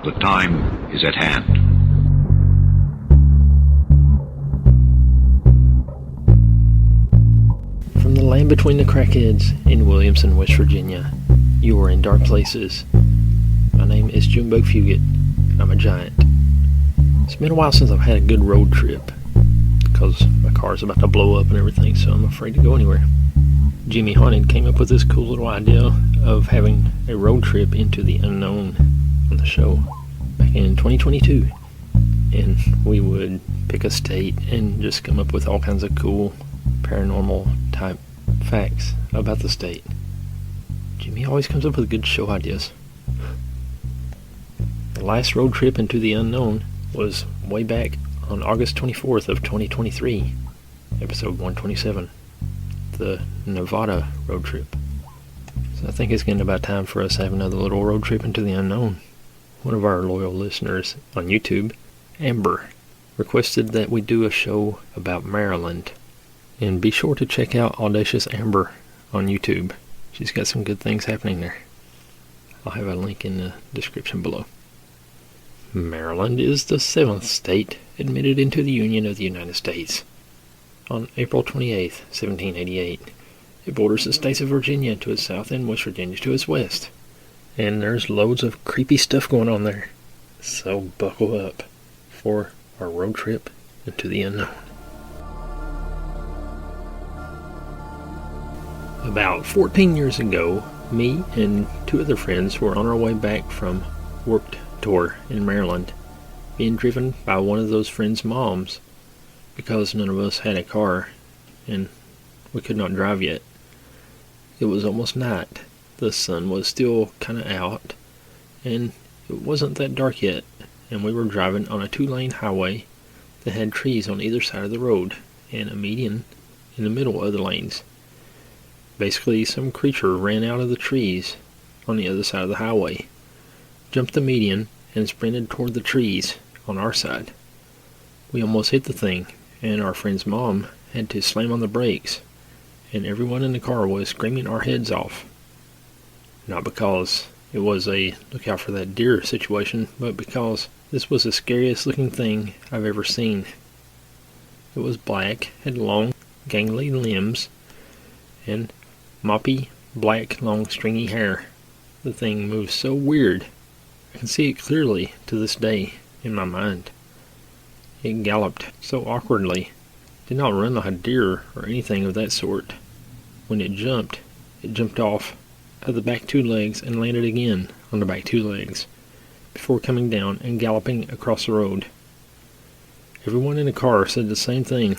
The time is at hand. From the land between the crackheads in Williamson, West Virginia, you are in dark places. My name is Junebug Fugit. I'm a giant. It's been a while since I've had a good road trip, because my car's about to blow up and everything, so I'm afraid to go anywhere. Jimmy Haunted came up with this cool little idea of having a road trip into the unknown on the show back in 2022. And we would pick a state and just come up with all kinds of cool paranormal type facts about the state. Jimmy always comes up with good show ideas. The last road trip into the unknown was way back on August 24th of 2023, episode 127, the Nevada road trip. So I think it's getting about time for us to have another little road trip into the unknown. One of our loyal listeners on YouTube, Amber, requested that we do a show about Maryland. And be sure to check out Audacious Amber on YouTube. She's got some good things happening there. I'll have a link in the description below. Maryland is the 7th state admitted into the Union of the United States. On April 28th, 1788, it borders the states of Virginia to its south and West Virginia to its west. And there's loads of creepy stuff going on there. So buckle up for our road trip into the unknown. About 14 years ago, me and two other friends were on our way back from Warped Tour in Maryland, being driven by one of those friends' moms, because none of us had a car and we could not drive yet. It was almost night. The sun was still kind of out, and it wasn't that dark yet, and we were driving on a 2-lane highway that had trees on either side of the road and a median in the middle of the lanes. Basically, some creature ran out of the trees on the other side of the highway, jumped the median, and sprinted toward the trees on our side. We almost hit the thing, and our friend's mom had to slam on the brakes, and everyone in the car was screaming our heads off. Not because it was a look out for that deer situation, but because this was the scariest looking thing I've ever seen. It was black, had long, gangly limbs, and moppy, black, long, stringy hair. The thing moved so weird. I can see it clearly to this day in my mind. It galloped so awkwardly. Did not run like a deer or anything of that sort. When it jumped off of the back 2 legs and landed again on the back 2 legs before coming down and galloping across the road. Everyone in the car said the same thing.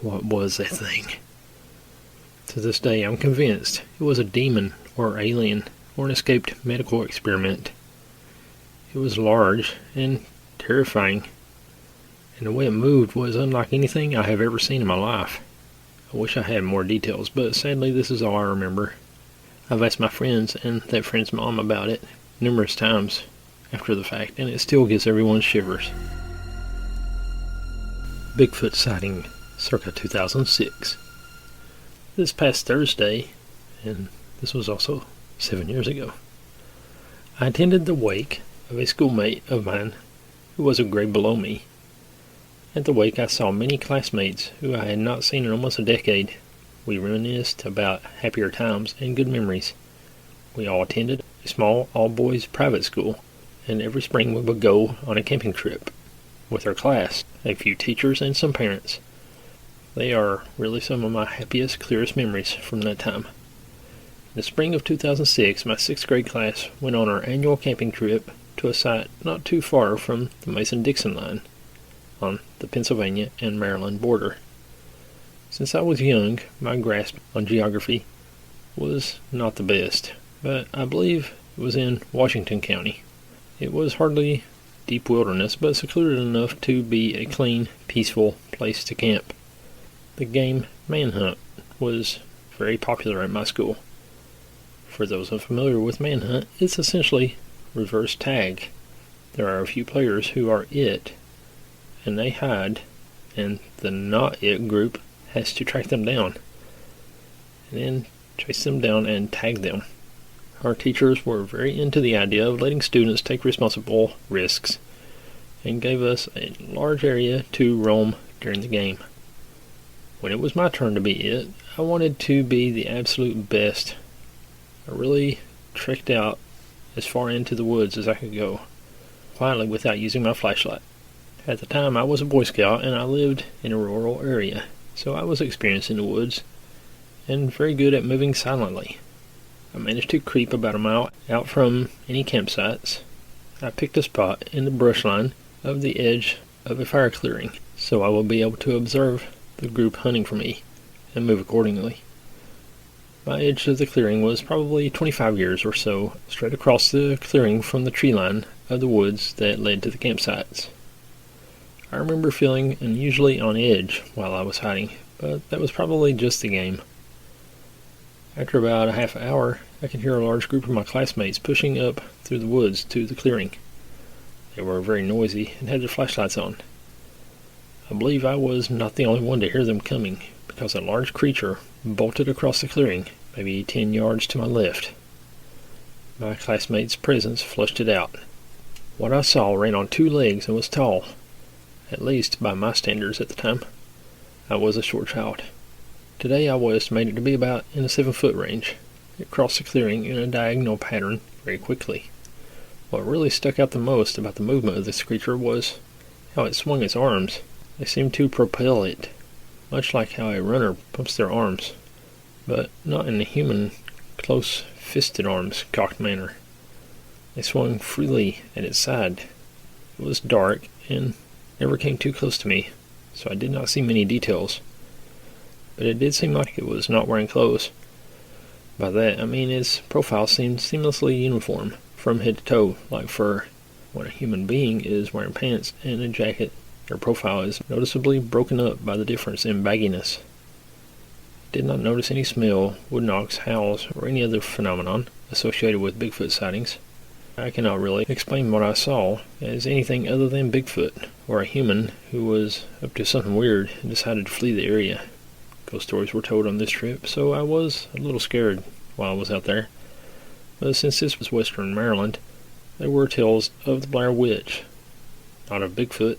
What was that thing? To this day, I'm convinced it was a demon or alien or an escaped medical experiment. It was large and terrifying, and the way it moved was unlike anything I have ever seen in my life. I wish I had more details, but sadly this is all I remember. I've asked my friends and that friend's mom about it numerous times after the fact, and it still gives everyone shivers. Bigfoot sighting circa 2006. This past Thursday, and this was also 7 years ago, I attended the wake of a schoolmate of mine who was a grade below me. At the wake I saw many classmates who I had not seen in almost a decade. We reminisced about happier times and good memories. We all attended a small all-boys private school, and every spring we would go on a camping trip with our class, a few teachers, and some parents. They are really some of my happiest, clearest memories from that time. In the spring of 2006, my 6th grade class went on our annual camping trip to a site not too far from the Mason-Dixon line on the Pennsylvania and Maryland border. Since I was young, my grasp on geography was not the best, but I believe it was in Washington County. It was hardly deep wilderness, but secluded enough to be a clean, peaceful place to camp. The game manhunt was very popular at my school. For those unfamiliar with manhunt, it's essentially reverse tag. There are a few players who are it, and they hide, and the not it group has to track them down, and then chase them down and tag them. Our teachers were very into the idea of letting students take responsible risks and gave us a large area to roam during the game. When it was my turn to be it, I wanted to be the absolute best. I really trekked out as far into the woods as I could go, quietly without using my flashlight. At the time, I was a Boy Scout and I lived in a rural area, so I was experienced in the woods and very good at moving silently. I managed to creep about a mile out from any campsites. I picked a spot in the brush line of the edge of a fire clearing, so I will be able to observe the group hunting for me and move accordingly. My edge of the clearing was probably 25 yards or so straight across the clearing from the tree line of the woods that led to the campsites. I remember feeling unusually on edge while I was hiding, but that was probably just the game. After about a half hour, I could hear a large group of my classmates pushing up through the woods to the clearing. They were very noisy and had their flashlights on. I believe I was not the only one to hear them coming, because a large creature bolted across the clearing, maybe 10 yards to my left. My classmate's presence flushed it out. What I saw ran on 2 legs and was tall, at least by my standards at the time. I was a short child. Today I was estimated to be about in the 7-foot range. It crossed the clearing in a diagonal pattern very quickly. What really stuck out the most about the movement of this creature was how it swung its arms. They seemed to propel it, much like how a runner pumps their arms, but not in a human, close-fisted arms cocked manner. They swung freely at its side. It was dark and never came too close to me, so I did not see many details. But it did seem like it was not wearing clothes. By that, I mean its profile seemed seamlessly uniform, from head to toe, like fur. When a human being is wearing pants and a jacket, their profile is noticeably broken up by the difference in bagginess. I did not notice any smell, wood knocks, howls, or any other phenomenon associated with Bigfoot sightings. I cannot really explain what I saw as anything other than Bigfoot, or a human who was up to something weird and decided to flee the area. Ghost stories were told on this trip, so I was a little scared while I was out there. But since this was western Maryland, there were tales of the Blair Witch, not of Bigfoot.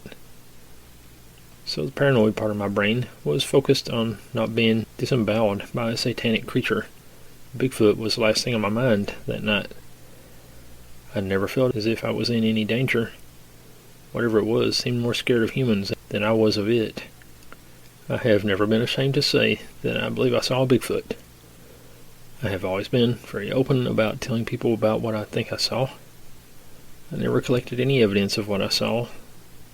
So the paranoid part of my brain was focused on not being disemboweled by a satanic creature. Bigfoot was the last thing on my mind that night. I never felt as if I was in any danger. Whatever it was seemed more scared of humans than I was of it. I have never been ashamed to say that I believe I saw a Bigfoot. I have always been very open about telling people about what I think I saw. I never collected any evidence of what I saw,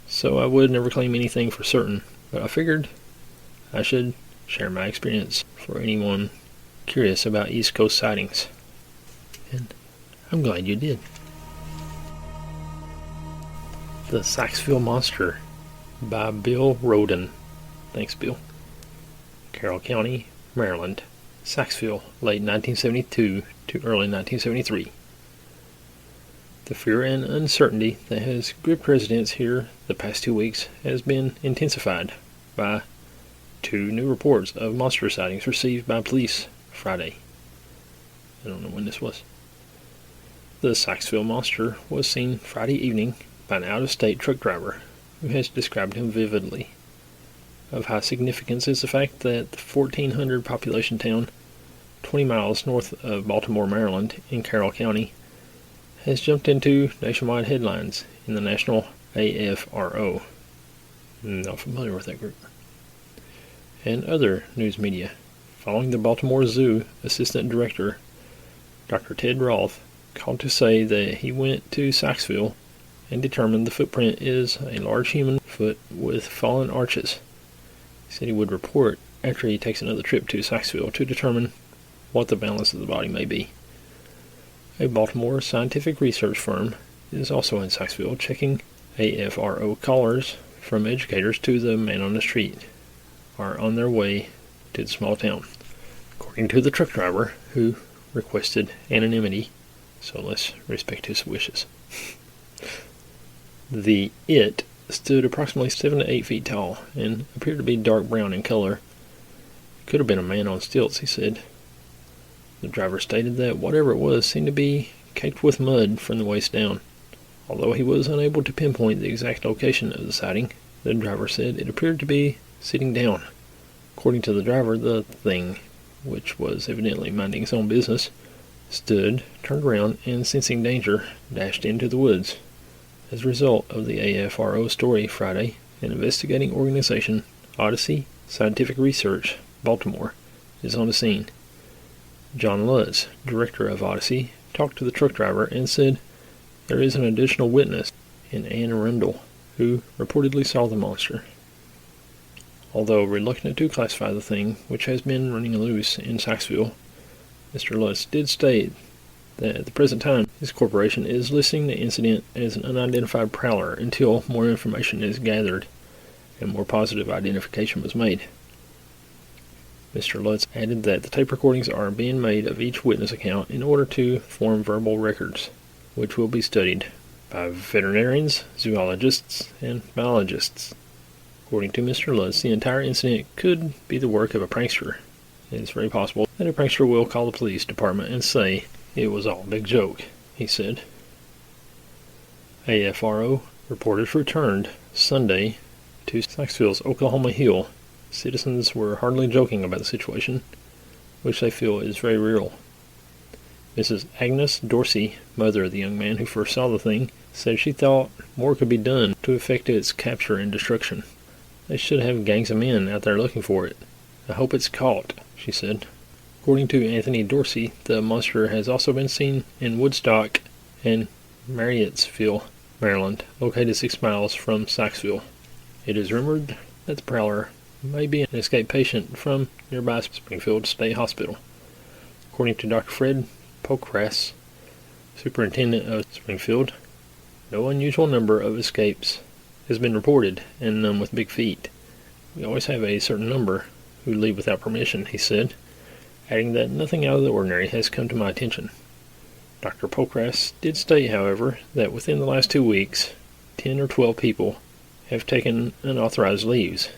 so I would never claim anything for certain, but I figured I should share my experience for anyone curious about East Coast sightings. And I'm glad you did. The Saxville Monster by Bill Roden. Thanks, Bill. Carroll County, Maryland. Saxville, late 1972 to early 1973. The fear and uncertainty that has gripped residents here the past 2 weeks has been intensified by 2 new reports of monster sightings received by police Friday. I don't know when this was. The Saxville Monster was seen Friday evening by an out-of-state truck driver who has described him vividly. Of high significance is the fact that the 1,400 population town 20 miles north of Baltimore, Maryland, in Carroll County, has jumped into nationwide headlines in the national AFRO. Not familiar with that group. And other news media, following the Baltimore Zoo Assistant Director, Dr. Ted Roth, called to say that he went to Saxville and determined the footprint is a large human foot with fallen arches. He said he would report after he takes another trip to Saxville to determine what the balance of the body may be. A Baltimore scientific research firm is also in Saxville checking AFRO callers from educators to the man on the street are on their way to the small town. According to the truck driver, who requested anonymity, so let's respect his wishes. The it stood approximately 7 to 8 feet tall and appeared to be dark brown in color. Could have been a man on stilts, he said. The driver stated that whatever it was seemed to be caked with mud from the waist down. Although he was unable to pinpoint the exact location of the sighting, the driver said it appeared to be sitting down. According to the driver, the thing, which was evidently minding its own business, stood, turned around, and sensing danger, dashed into the woods. As a result of the AFRO story Friday, an investigating organization, Odyssey Scientific Research, Baltimore, is on the scene. John Lutz, director of Odyssey, talked to the truck driver and said there is an additional witness in Anne Arundel who reportedly saw the monster. Although reluctant to classify the thing, which has been running loose in Sykesville, Mr. Lutz did state that at the present time his corporation is listing the incident as an unidentified prowler until more information is gathered and more positive identification was made. Mr. Lutz added that the tape recordings are being made of each witness account in order to form verbal records, which will be studied by veterinarians, zoologists, and biologists. According to Mr. Lutz, the entire incident could be the work of a prankster. It is very possible that a prankster will call the police department and say it was all a big joke, he said. AFRO reporters returned Sunday to Sykesville's Oklahoma Hill. Citizens were hardly joking about the situation, which they feel is very real. Mrs. Agnes Dorsey, mother of the young man who first saw the thing, said she thought more could be done to effect its capture and destruction. They should have gangs of men out there looking for it. I hope it's caught, she said. According to Anthony Dorsey, the monster has also been seen in Woodstock and Marriottsville, Maryland, located 6 miles from Sykesville. It is rumored that the prowler may be an escaped patient from nearby Springfield State Hospital. According to Dr. Fred Pokrass, superintendent of Springfield, no unusual number of escapes has been reported, and none with big feet. We always have a certain number who leave without permission, he said, adding that nothing out of the ordinary has come to my attention. Dr. Pokrass did state, however, that within the last 2 weeks, 10 or 12 people have taken unauthorized leaves.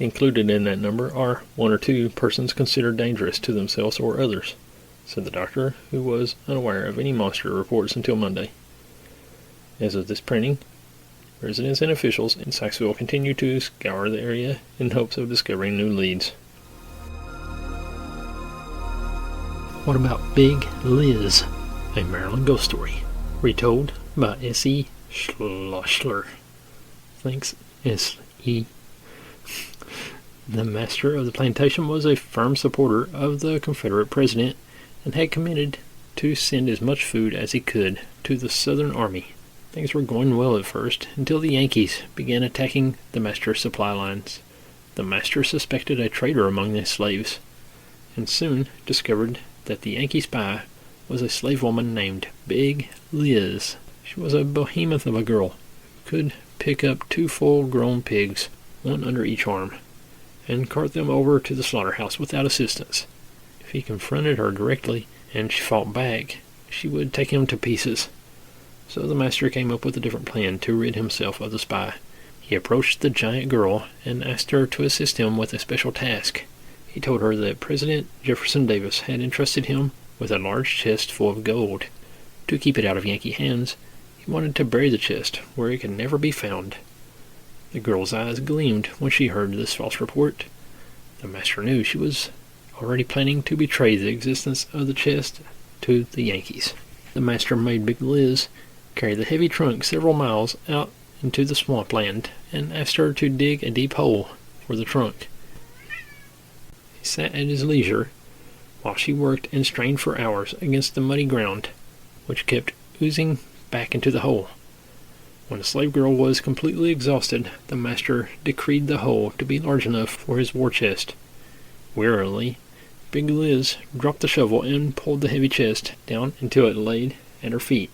Included in that number are 1 or 2 persons considered dangerous to themselves or others, said the doctor, who was unaware of any monster reports until Monday. As of this printing, residents and officials in Sykesville continue to scour the area in hopes of discovering new leads. What about Big Liz, a Maryland ghost story, retold by S.E. Schlossler? Thanks, S.E. The master of the plantation was a firm supporter of the Confederate president and had committed to send as much food as he could to the Southern Army. Things were going well at first, until the Yankees began attacking the master's supply lines. The master suspected a traitor among the slaves, and soon discovered that the Yankee spy was a slave woman named Big Liz. She was a behemoth of a girl who could pick up 2 full-grown pigs, 1 under each arm, and cart them over to the slaughterhouse without assistance. If he confronted her directly and she fought back, she would take him to pieces. So the master came up with a different plan to rid himself of the spy. He approached the giant girl and asked her to assist him with a special task. He told her that President Jefferson Davis had entrusted him with a large chest full of gold. To keep it out of Yankee hands, he wanted to bury the chest where it could never be found. The girl's eyes gleamed when she heard this false report. The master knew she was already planning to betray the existence of the chest to the Yankees. The master made Big Liz carry the heavy trunk several miles out into the swampland and asked her to dig a deep hole for the trunk. He sat at his leisure while she worked and strained for hours against the muddy ground, which kept oozing back into the hole. When the slave girl was completely exhausted, the master decreed the hole to be large enough for his war chest. Wearily, Big Liz dropped the shovel and pulled the heavy chest down until it laid at her feet.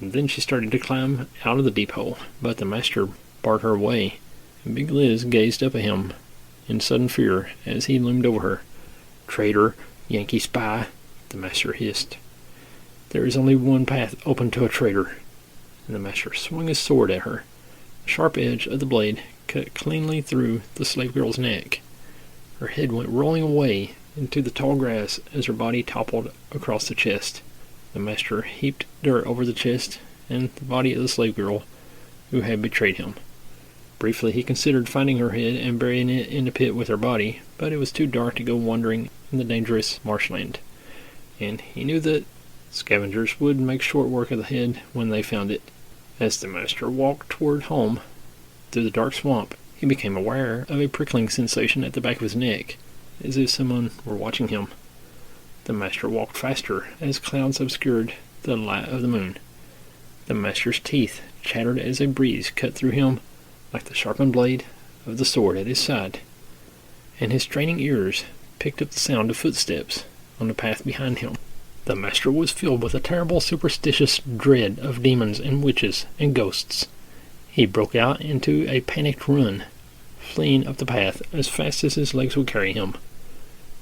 And then she started to climb out of the deep hole, but the master barred her way, and Big Liz gazed up at him in sudden fear as he loomed over her. "Traitor, Yankee spy," the master hissed. "There is only one path open to a traitor." And the master swung his sword at her. The sharp edge of the blade cut cleanly through the slave girl's neck. Her head went rolling away into the tall grass as her body toppled across the chest. The master heaped dirt over the chest and the body of the slave girl who had betrayed him. Briefly he considered finding her head and burying it in the pit with her body, but it was too dark to go wandering in the dangerous marshland, and he knew that scavengers would make short work of the head when they found it. As the master walked toward home through the dark swamp, he became aware of a prickling sensation at the back of his neck, as if someone were watching him. The master walked faster as clouds obscured the light of the moon. The master's teeth chattered as a breeze cut through him like the sharpened blade of the sword at his side, and his straining ears picked up the sound of footsteps on the path behind him. The master was filled with a terrible superstitious dread of demons and witches and ghosts. He broke out into a panicked run, fleeing up the path as fast as his legs would carry him.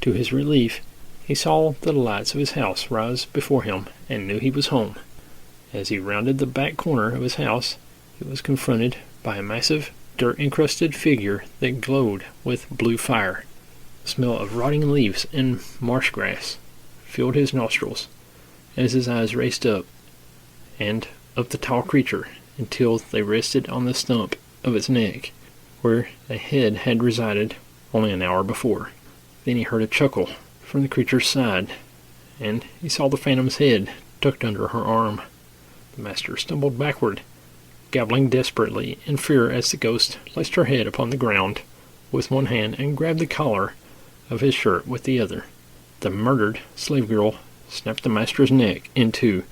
To his relief, he saw the lights of his house rise before him and knew he was home. As he rounded the back corner of his house, he was confronted by a massive, dirt-encrusted figure that glowed with blue fire. The smell of rotting leaves and marsh grass filled his nostrils as his eyes raced up and up the tall creature until they rested on the stump of its neck, where a head had resided only an hour before. Then he heard a chuckle from the creature's side, and he saw the phantom's head tucked under her arm. The master stumbled backward, gobbling desperately in fear as the ghost placed her head upon the ground with one hand and grabbed the collar of his shirt with the other. The murdered slave girl snapped the master's neck in two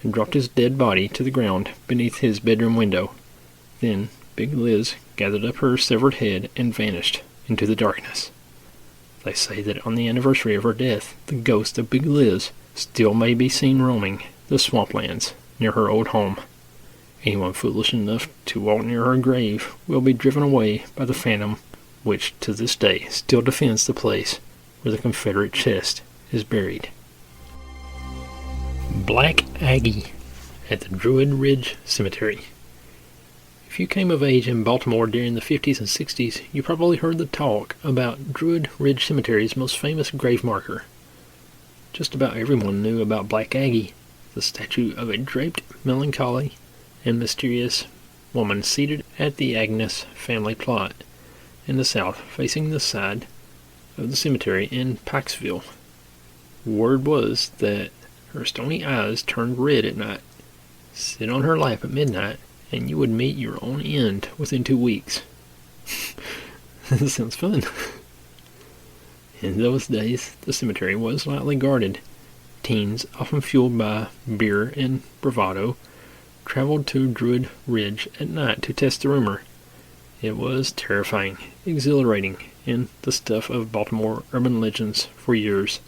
and dropped his dead body to the ground beneath his bedroom window. Then Big Liz gathered up her severed head and vanished into the darkness. They say that on the anniversary of her death, the ghost of Big Liz still may be seen roaming the swamplands near her old home. Anyone foolish enough to walk near her grave will be driven away by the phantom which to this day still defends the place where the Confederate chest is buried. Black Aggie at the Druid Ridge Cemetery. If you came of age in Baltimore during the 50s and 60s, you probably heard the talk about Druid Ridge Cemetery's most famous grave marker. Just about everyone knew about Black Aggie, the statue of a draped, melancholy, and mysterious woman seated at the Agnes family plot in the south, facing the side of the cemetery in Pikesville. Word was that her stony eyes turned red at night. Sit on her lap at midnight, and you would meet your own end within 2 weeks. That sounds fun. In those days, the cemetery was lightly guarded. Teens, often fueled by beer and bravado, traveled to Druid Ridge at night to test the rumor. It was terrifying, exhilarating, and the stuff of Baltimore urban legends for years.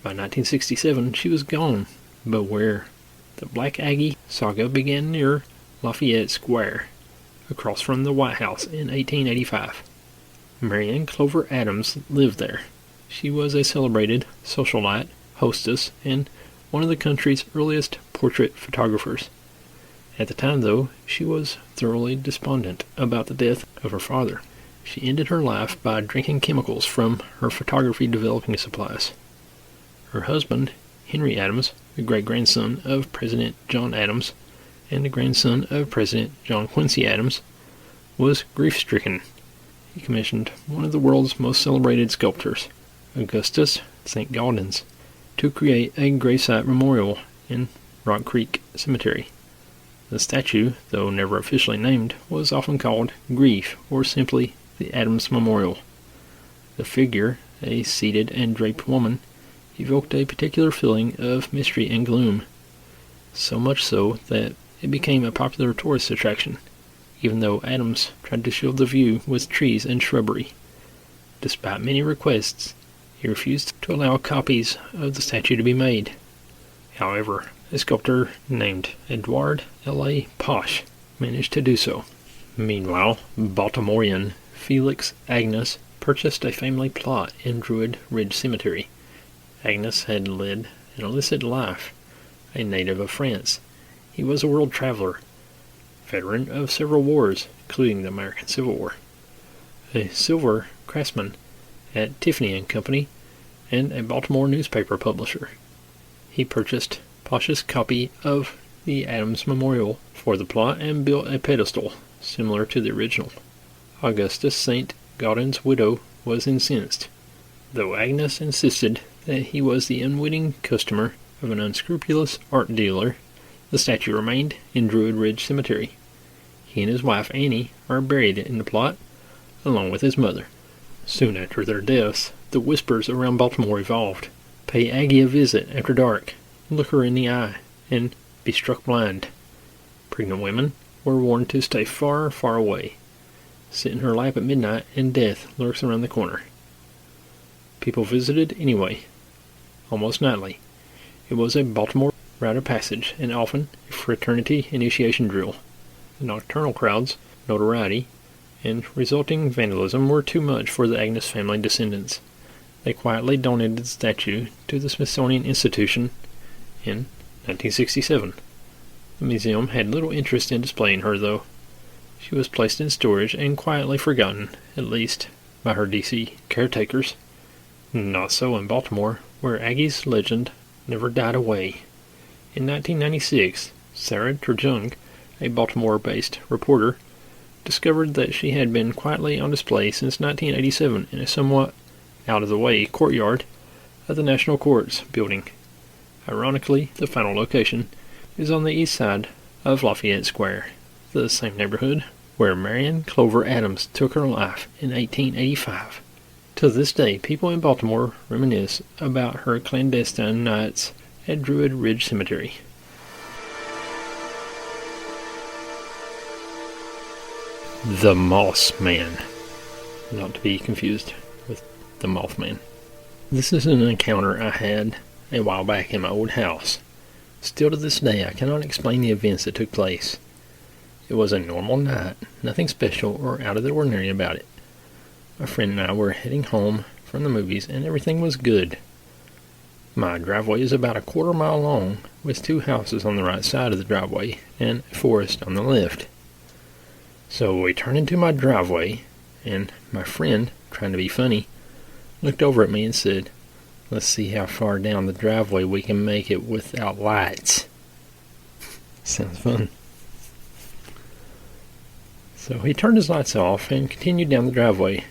By 1967, she was gone, but where? The Black Aggie saga began near Lafayette Square, across from the White House in 1885. Marianne Clover Adams lived there. She was a celebrated socialite, hostess, and one of the country's earliest portrait photographers. At the time, though, she was thoroughly despondent about the death of her father. She ended her life by drinking chemicals from her photography developing supplies. Her husband, Henry Adams, the great-grandson of President John Adams and the grandson of President John Quincy Adams, was grief-stricken. He commissioned one of the world's most celebrated sculptors, Augustus St. Gaudens, to create a gravesite memorial in Rock Creek Cemetery. The statue, though never officially named, was often called Grief or simply the Adams Memorial. The figure, a seated and draped woman, evoked a particular feeling of mystery and gloom, so much so that it became a popular tourist attraction, even though Adams tried to shield the view with trees and shrubbery. Despite many requests, he refused to allow copies of the statue to be made. However, a sculptor named Edward L.A. Posh managed to do so. Meanwhile, Baltimorean Felix Agnes purchased a family plot in Druid Ridge Cemetery. Agnes had led an illicit life, a native of France. He was a world traveler, veteran of several wars, including the American Civil War. A silver craftsman at Tiffany & Company, and a Baltimore newspaper publisher. He purchased a cautious copy of the Adams Memorial for the plot and built a pedestal similar to the original. Augustus St. Gaudens's widow was incensed, though Agnes insisted that he was the unwitting customer of an unscrupulous art dealer. The statue remained in Druid Ridge Cemetery. He and his wife Annie are buried in the plot, along with his mother. Soon after their deaths, the whispers around Baltimore evolved. Pay Aggie a visit after dark, look her in the eye, and be struck blind. Pregnant women were warned to stay far, far away. Sit in her lap at midnight, and death lurks around the corner. People visited anyway, almost nightly. It was a Baltimore rite of passage, and often a fraternity initiation drill. The nocturnal crowds, notoriety, and resulting vandalism were too much for the Agnes family descendants. They quietly donated the statue to the Smithsonian Institution in 1967. The museum had little interest in displaying her, though. She was placed in storage and quietly forgotten, at least by her D.C. caretakers. Not so in Baltimore, where Aggie's legend never died away. In 1996, Sarah Turjung, a Baltimore-based reporter, discovered that she had been quietly on display since 1987 in a somewhat out-of-the-way courtyard of the National Courts building. Ironically, the final location is on the east side of Lafayette Square, the same neighborhood where Marion Clover Adams took her life in 1885. To this day, people in Baltimore reminisce about her clandestine nights at Druid Ridge Cemetery. The Moss Man, not to be confused with the Mothman. This is an encounter I had a while back in my old house. Still to this day, I cannot explain the events that took place. It was a normal night, nothing special or out of the ordinary about it. My friend and I were heading home from the movies, and everything was good. My driveway is about a quarter-mile long, with 2 houses on the right side of the driveway and a forest on the left. So we turned into my driveway, and my friend, trying to be funny, looked over at me and said, "Let's see how far down the driveway we can make it without lights." Sounds fun. So he turned his lights off and continued down the driveway.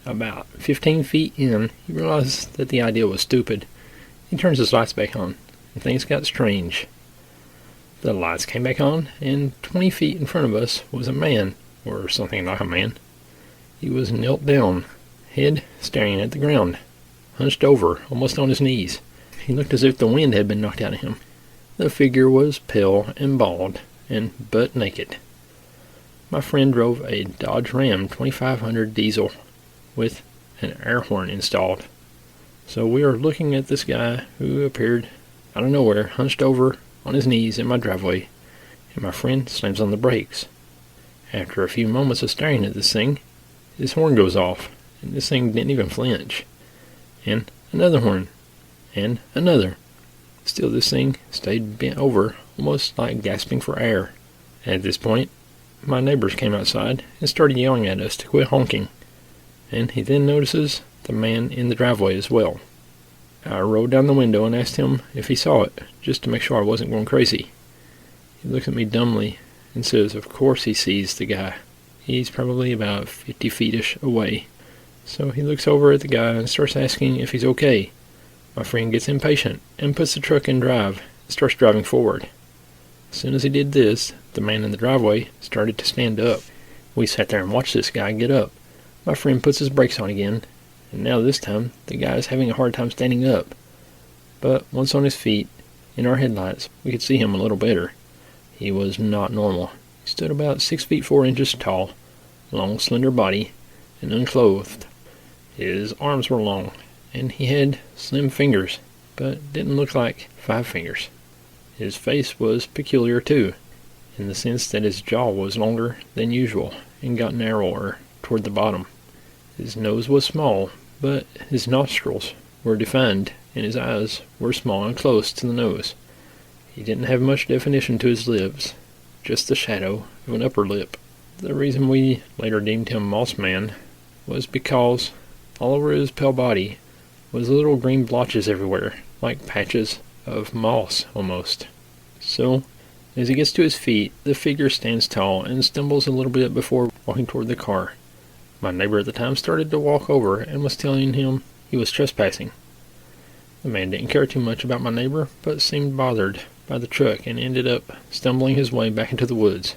About 15 feet in, he realized that the idea was stupid. He turns his lights back on, and things got strange. The lights came back on, and 20 feet in front of us was a man, or something like a man. He was knelt down, head staring at the ground, hunched over, almost on his knees. He looked as if the wind had been knocked out of him. The figure was pale and bald, and butt naked. My friend drove a Dodge Ram 2500 diesel with an air horn installed. So we are looking at this guy who appeared out of nowhere, hunched over on his knees in my driveway, and my friend slams on the brakes. After a few moments of staring at this thing, his horn goes off, and this thing didn't even flinch. And another horn, and another. Still this thing stayed bent over, almost like gasping for air. At this point, my neighbors came outside and started yelling at us to quit honking, and he then notices the man in the driveway as well. I rolled down the window and asked him if he saw it, just to make sure I wasn't going crazy. He looks at me dumbly and says of course he sees the guy. He's probably about 50 feet-ish away. So he looks over at the guy and starts asking if he's okay. My friend gets impatient and puts the truck in drive and starts driving forward. As soon as he did this, the man in the driveway started to stand up. We sat there and watched this guy get up. My friend puts his brakes on again, and now this time the guy is having a hard time standing up. But once on his feet, in our headlights, we could see him a little better. He was not normal. He stood about 6 feet 4 inches tall, long slender body, and unclothed. His arms were long, and he had slim fingers, but didn't look like 5 fingers. His face was peculiar too, in the sense that his jaw was longer than usual and got narrower toward the bottom. His nose was small, but his nostrils were defined, and his eyes were small and close to the nose. He didn't have much definition to his lips, just the shadow of an upper lip. The reason we later deemed him Moss Man was because all over his pale body was little green blotches everywhere, like patches of moss almost. So, as he gets to his feet, the figure stands tall and stumbles a little bit before walking toward the car. My neighbor at the time started to walk over and was telling him he was trespassing. The man didn't care too much about my neighbor, but seemed bothered by the truck and ended up stumbling his way back into the woods.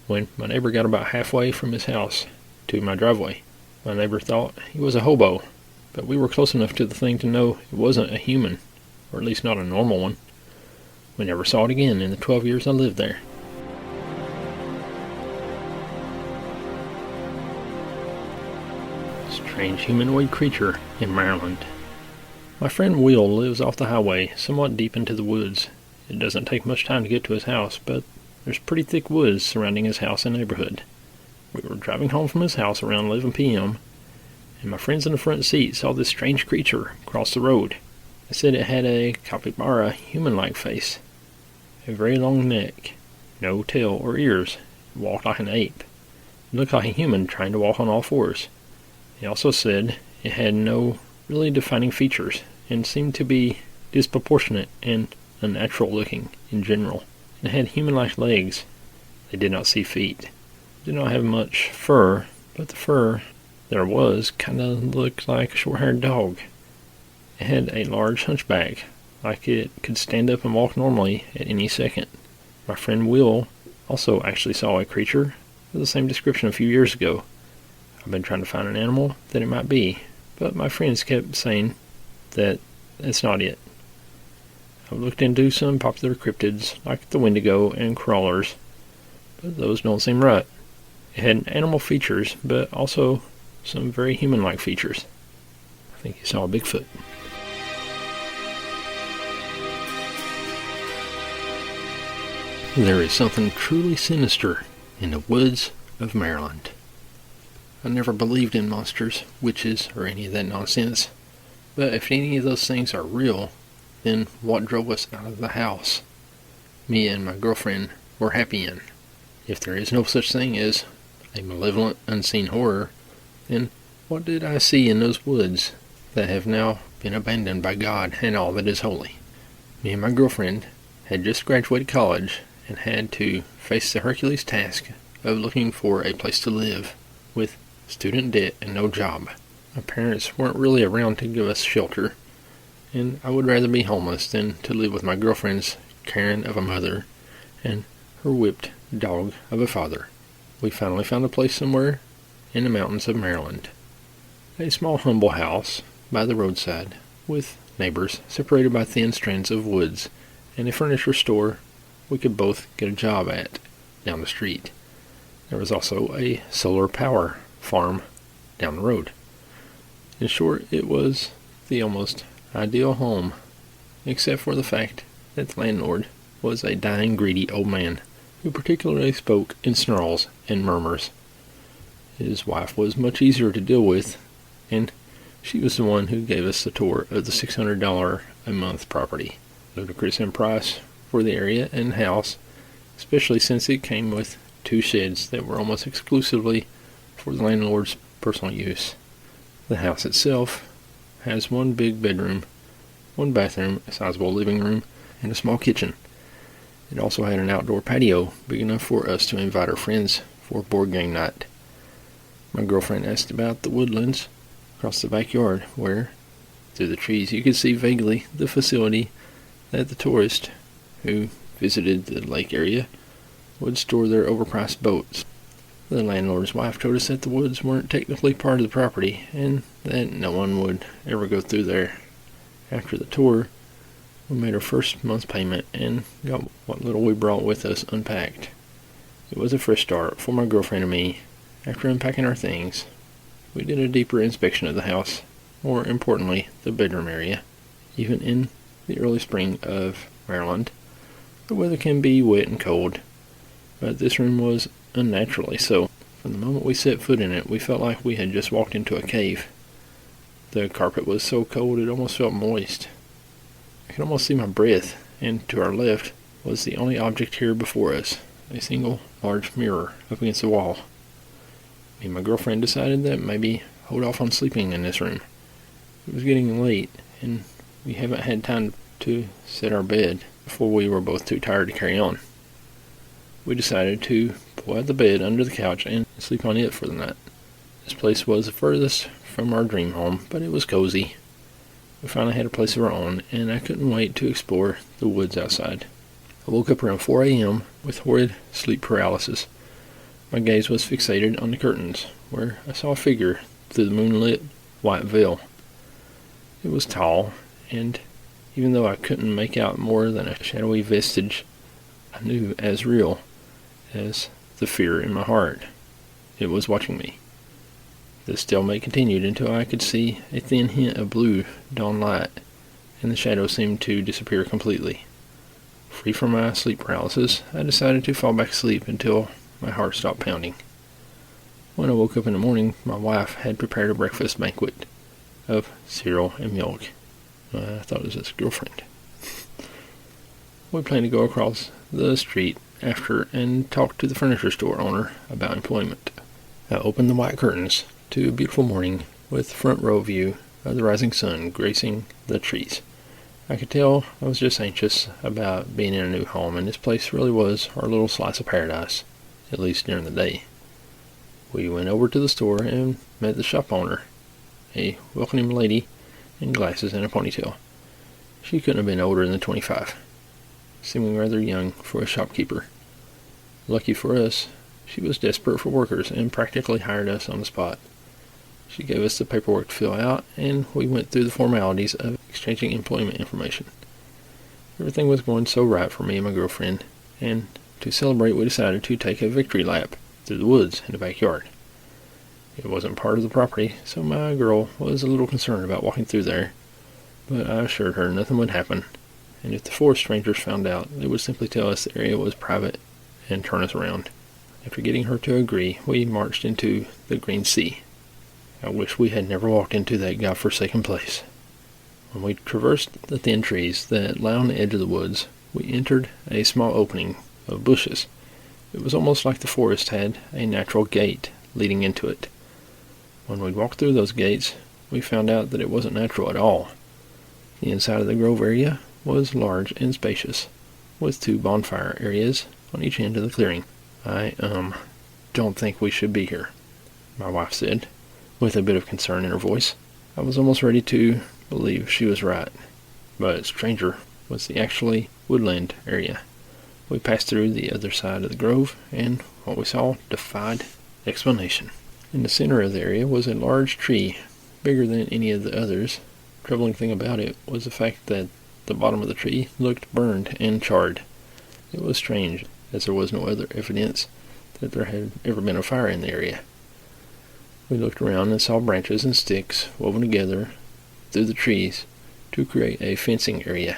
When my neighbor got about halfway from his house to my driveway, my neighbor thought he was a hobo, but we were close enough to the thing to know it wasn't a human, or at least not a normal one. We never saw it again in the 12 years I lived there. Strange humanoid creature in Maryland. My friend Will lives off the highway, somewhat deep into the woods. It doesn't take much time to get to his house, but there's pretty thick woods surrounding his house and neighborhood. We were driving home from his house around 11 p.m., and my friends in the front seat saw this strange creature cross the road. They said it had a capybara human-like face, a very long neck, no tail or ears. It walked like an ape. It looked like a human trying to walk on all fours. He also said it had no really defining features and seemed to be disproportionate and unnatural looking in general. It had human-like legs. They did not see feet. It did not have much fur, but the fur there was kind of looked like a short-haired dog. It had a large hunchback, like it could stand up and walk normally at any second. My friend Will also actually saw a creature with the same description a few years ago. I've been trying to find an animal that it might be, but my friends kept saying that it's not it. I've looked into some popular cryptids like the Wendigo and crawlers, but those don't seem right. It had animal features, but also some very human-like features. I think he saw a Bigfoot. There is something truly sinister in the woods of Maryland. I never believed in monsters, witches, or any of that nonsense, but if any of those things are real, then what drove us out of the house me and my girlfriend were happy in? If there is no such thing as a malevolent, unseen horror, then what did I see in those woods that have now been abandoned by God and all that is holy? Me and my girlfriend had just graduated college and had to face the Hercules task of looking for a place to live with student debt and no job. My parents weren't really around to give us shelter, and I would rather be homeless than to live with my girlfriend's Karen of a mother and her whipped dog of a father. We finally found a place somewhere in the mountains of Maryland. A small humble house by the roadside with neighbors separated by thin strands of woods and a furniture store we could both get a job at down the street. There was also a solar power farm down the road. In short, it was the almost ideal home, except for the fact that the landlord was a dying, greedy old man who particularly spoke in snarls and murmurs. His wife was much easier to deal with, and she was the one who gave us the tour of the $600 a month property. Ludicrous in price for the area and house, especially since it came with 2 sheds that were almost exclusively for the landlord's personal use. The house itself has 1 big bedroom, 1 bathroom, a sizable living room, and a small kitchen. It also had an outdoor patio big enough for us to invite our friends for board game night. My girlfriend asked about the woodlands across the backyard where, through the trees, you could see vaguely the facility that the tourists who visited the lake area would store their overpriced boats. The landlord's wife told us that the woods weren't technically part of the property and that no one would ever go through there. After the tour, we made our first month's payment and got what little we brought with us unpacked. It was a fresh start for my girlfriend and me. After unpacking our things, we did a deeper inspection of the house, more importantly, the bedroom area. Even in the early spring of Maryland, the weather can be wet and cold, but this room was unnaturally so. From the moment we set foot in it, we felt like we had just walked into a cave. The carpet was so cold it almost felt moist. I could almost see my breath, and to our left was the only object here before us, a single large mirror up against the wall. Me and my girlfriend decided that maybe hold off on sleeping in this room. It was getting late, and we haven't had time to set our bed before we were both too tired to carry on. We decided to pull out the bed under the couch and sleep on it for the night. This place was the furthest from our dream home, but it was cozy. We finally had a place of our own, and I couldn't wait to explore the woods outside. I woke up around 4 a.m. with horrid sleep paralysis. My gaze was fixated on the curtains, where I saw a figure through the moonlit white veil. It was tall, and even though I couldn't make out more than a shadowy vestige, I knew as real as the fear in my heart. It was watching me. The stalemate continued until I could see a thin hint of blue dawn light, and the shadow seemed to disappear completely. Free from my sleep paralysis, I decided to fall back asleep until my heart stopped pounding. When I woke up in the morning, my wife had prepared a breakfast banquet of cereal and milk. I thought it was his girlfriend. We planned to go across the street after and talk to the furniture store owner about employment. I opened the white curtains to a beautiful morning with front row view of the rising sun gracing the trees. I could tell I was just anxious about being in a new home, and this place really was our little slice of paradise, at least during the day. We went over to the store and met the shop owner, a welcoming lady in glasses and a ponytail. She couldn't have been older than 25, seeming rather young for a shopkeeper. Lucky for us, she was desperate for workers and practically hired us on the spot. She gave us the paperwork to fill out, and we went through the formalities of exchanging employment information. Everything was going so right for me and my girlfriend, and to celebrate we decided to take a victory lap through the woods in the backyard. It wasn't part of the property, so my girl was a little concerned about walking through there, but I assured her nothing would happen, and if the four strangers found out, they would simply tell us the area was private and turn us around. After getting her to agree, we marched into the green sea. I wish we had never walked into that godforsaken place. When we traversed the thin trees that lay on the edge of the woods, we entered a small opening of bushes. It was almost like the forest had a natural gate leading into it. When we walked through those gates, we found out that it wasn't natural at all. The inside of the grove area was large and spacious, with 2 bonfire areas on each end of the clearing. I don't think we should be here, my wife said, with a bit of concern in her voice. I was almost ready to believe she was right, but stranger was the actually woodland area. We passed through the other side of the grove, and what we saw defied explanation. In the center of the area was a large tree, bigger than any of the others. The troubling thing about it was the fact that the bottom of the tree looked burned and charred. It was strange, as there was no other evidence that there had ever been a fire in the area. We looked around and saw branches and sticks woven together through the trees to create a fencing area.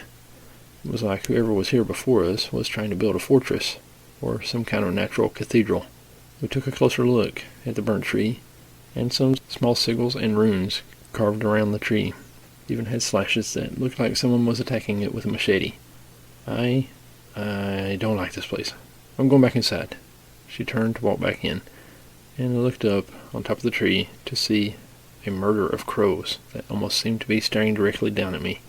It was like whoever was here before us was trying to build a fortress or some kind of natural cathedral. We took a closer look at the burnt tree, and some small sigils and runes carved around the tree. It even had slashes that looked like someone was attacking it with a machete. I don't like this place. I'm going back inside. She turned to walk back in, and I looked up on top of the tree to see a murder of crows that almost seemed to be staring directly down at me.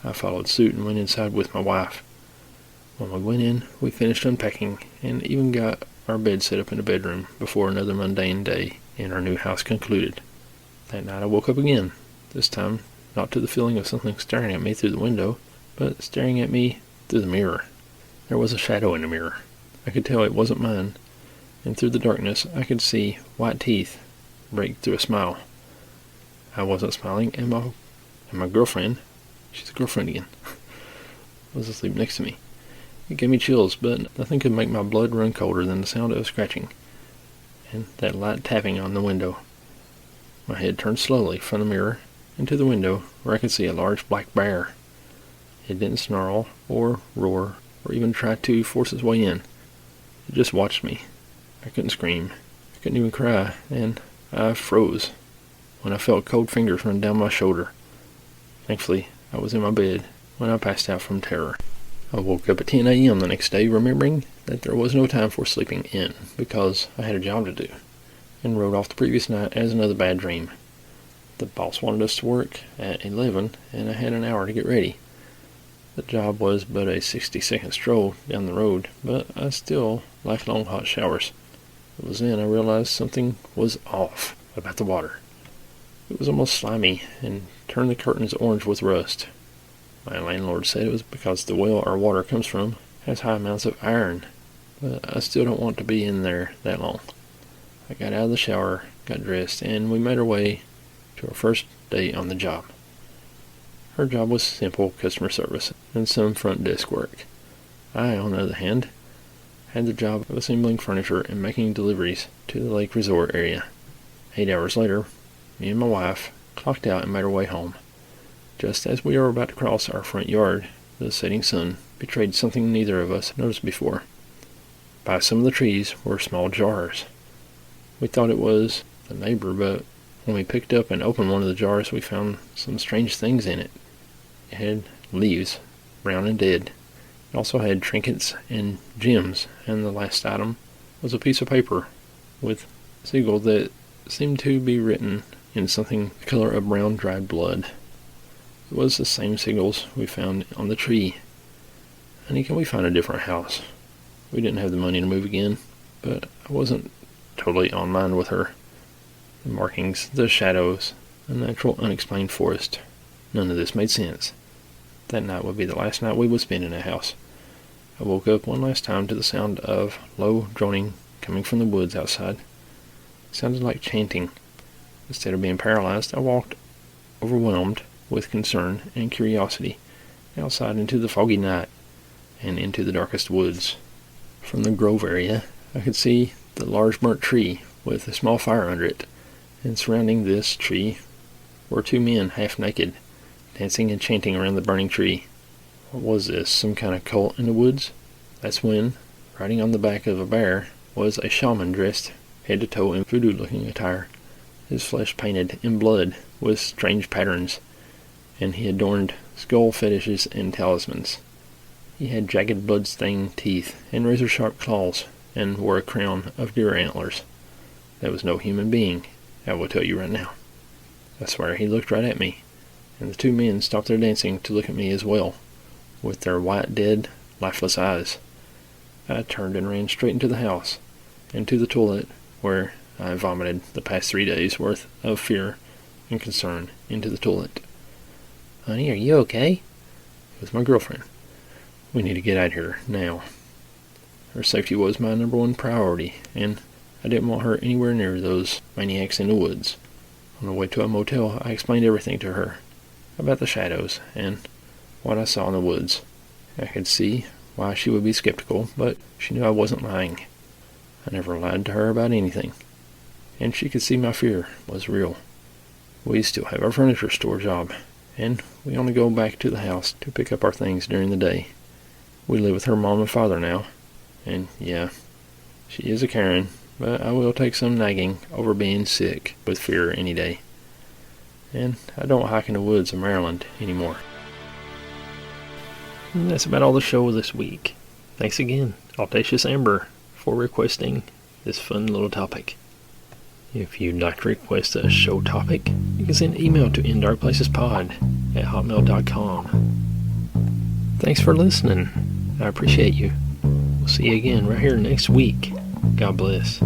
I followed suit and went inside with my wife. When we went in, we finished unpacking and even got our bed set up in the bedroom before another mundane day in our new house concluded. That night I woke up again, this time not to the feeling of something staring at me through the window, but staring at me through the mirror. There was a shadow in the mirror. I could tell it wasn't mine, and through the darkness I could see white teeth break through a smile. I wasn't smiling, and my girlfriend, she's a girlfriend again, was asleep next to me. It gave me chills, but nothing could make my blood run colder than the sound of scratching and that light tapping on the window. My head turned slowly from the mirror into the window, where I could see a large black bear. It didn't snarl or roar or even try to force its way in. It just watched me. I couldn't scream. I couldn't even cry, and I froze when I felt cold fingers run down my shoulder. Thankfully, I was in my bed when I passed out from terror. I woke up at 10 a.m. the next day, remembering that there was no time for sleeping in because I had a job to do, and wrote off the previous night as another bad dream. The boss wanted us to work at 11, and I had an hour to get ready. The job was but a 60-second stroll down the road, but I still like long hot showers. It was then I realized something was off about the water. It was almost slimy and turned the curtains orange with rust. My landlord said it was because the well our water comes from has high amounts of iron, but I still don't want to be in there that long. I got out of the shower, got dressed, and we made our way to our first day on the job. Her job was simple customer service and some front desk work. I, on the other hand, had the job of assembling furniture and making deliveries to the lake resort area. 8 hours later, me and my wife clocked out and made our way home. Just as we were about to cross our front yard, the setting sun betrayed something neither of us noticed before. By some of the trees were small jars. We thought it was the neighbor, but when we picked up and opened one of the jars, we found some strange things in it. It had leaves, brown and dead. It also had trinkets and gems, and the last item was a piece of paper with a sigil that seemed to be written in something the color of brown dried blood. It was the same sigils we found on the tree. Honey, can we find a different house? We didn't have the money to move again, but I wasn't totally on line with her. The markings, the shadows, the natural unexplained forest. None of this made sense. That night would be the last night we would spend in a house. I woke up one last time to the sound of low droning coming from the woods outside. It sounded like chanting. Instead of being paralyzed, I walked, overwhelmed with concern and curiosity, outside into the foggy night and into the darkest woods. From the grove area, I could see the large burnt tree with a small fire under it, and surrounding this tree were two men half naked, dancing and chanting around the burning tree. What was this, some kind of cult in the woods? That's when, riding on the back of a bear, was a shaman dressed head to toe in voodoo-looking attire, his flesh painted in blood with strange patterns, and he adorned skull fetishes and talismans. He had jagged blood-stained teeth and razor-sharp claws, and wore a crown of deer antlers. That was no human being, I will tell you right now. I swear he looked right at me, and the two men stopped their dancing to look at me as well, with their white, dead, lifeless eyes. I turned and ran straight into the house, and to the toilet, where I vomited the past 3 days' worth of fear and concern into the toilet. Honey, are you okay? It was my girlfriend. We need to get out of here, now. Her safety was my number one priority, and I didn't want her anywhere near those maniacs in the woods. On the way to a motel, I explained everything to her, about the shadows, and what I saw in the woods. I could see why she would be skeptical, but she knew I wasn't lying. I never lied to her about anything, and she could see my fear was real. We still have our furniture store job, and we only go back to the house to pick up our things during the day. We live with her mom and father now, and yeah, she is a Karen, but I will take some nagging over being sick with fear any day. And I don't hike in the woods of Maryland anymore. And that's about all the show this week. Thanks again, Audacious Amber, for requesting this fun little topic. If you'd like to request a show topic, you can send an email to indarkplacespod@hotmail.com. Thanks for listening. I appreciate you. We'll see you again right here next week. God bless.